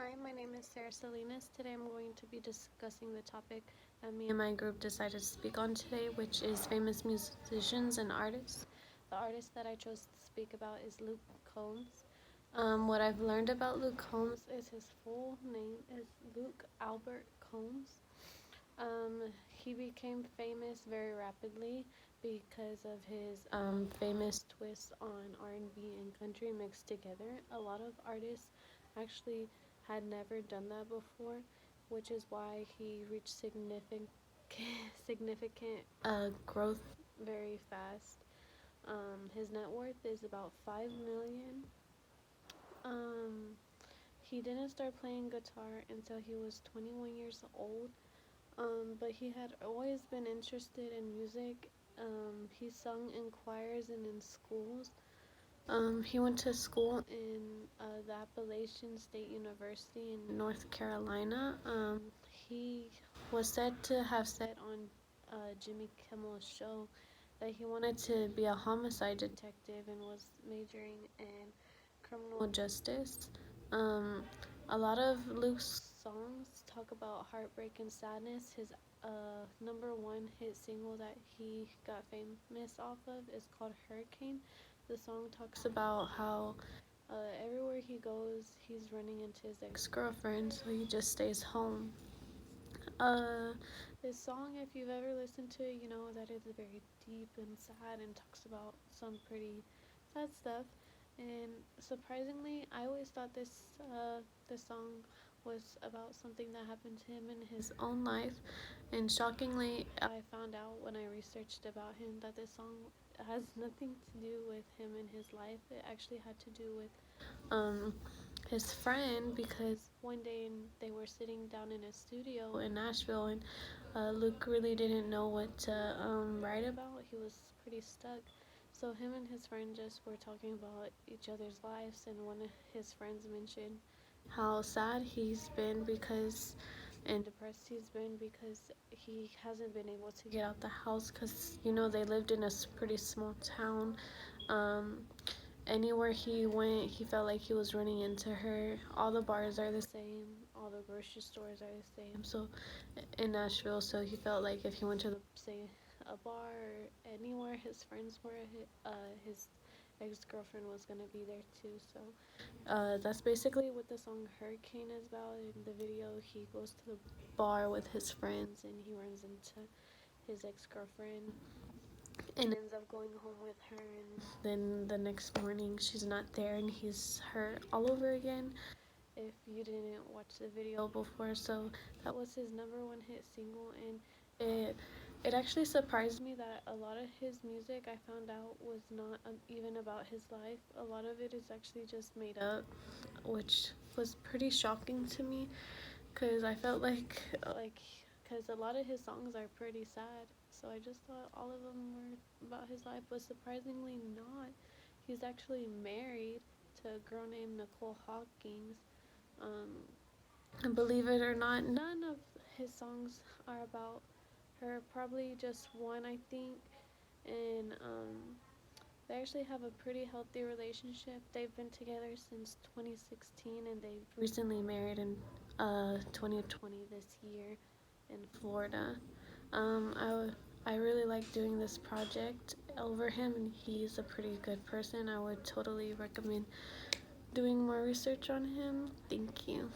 Hi, my name is Sarah Salinas. Today I'm going to be discussing the topic that me and my group decided to speak on today, which is famous musicians and artists. The artist that I chose to speak about is Luke Combs. What I've learned about Luke Combs is his full name is Luke Albert Combs. He became famous very rapidly because of his famous twist on R&B and country mixed together. A lot of artists actually had never done that before, which is why he reached significant growth very fast. His net worth is about 5 million. Um, he didn't start playing guitar until he was 21 years old. But he had always been interested in music. He sung in choirs and in schools. He went to school in the Appalachian State University in North Carolina. He was said to have said on Jimmy Kimmel's show that he wanted to be a homicide detective and was majoring in criminal justice. Um, a lot of Luke's songs talk about heartbreak and sadness. His number one hit single that he got famous off of is called Hurricane. The song talks about how everywhere he goes, he's running into his ex-girlfriend, so he just stays home. Uh, this song, if you've ever listened to it, you know that it's very deep and sad and talks about some pretty sad stuff. And surprisingly, I always thought this song was about something that happened to him in his own life. And shockingly, I found out when I researched about him that this song has nothing to do with him in his life. It actually had to do with um, his friend, because one day they were sitting down in a studio in Nashville, and Luke really didn't know what to write about. He was pretty stuck. So him and his friend just were talking about each other's lives, and one of his friends mentioned how sad he's been because and depressed he's been because he hasn't been able to get out the house, because they lived in a pretty small town. um, Anywhere he went, he felt like he was running into her. All the bars are the same, all the grocery stores are the same. So in Nashville, so he felt like if he went to say a bar or anywhere his friends were, his ex-girlfriend was gonna be there too. So that's basically what the song Hurricane is about. In the video, he goes to the bar with his friends and he runs into his ex-girlfriend and ends up going home with her, and then the next morning she's not there and he's hurt all over again, if you didn't watch the video before. So that was his number one hit single, and it actually surprised me that a lot of his music I found out was not even about his life. A lot of it is actually just made up, which was pretty shocking to me, because I felt like because a lot of his songs are pretty sad. So I just thought all of them were about his life, but surprisingly not. He's actually married to a girl named Nicole Hawkins. And believe it or not, none of his songs are about her. Probably just one, I think. And they actually have a pretty healthy relationship. They've been together since 2016, and they recently married in 2020 this year in Florida. I really like doing this project over him, and he's a pretty good person. I would totally recommend doing more research on him. Thank you.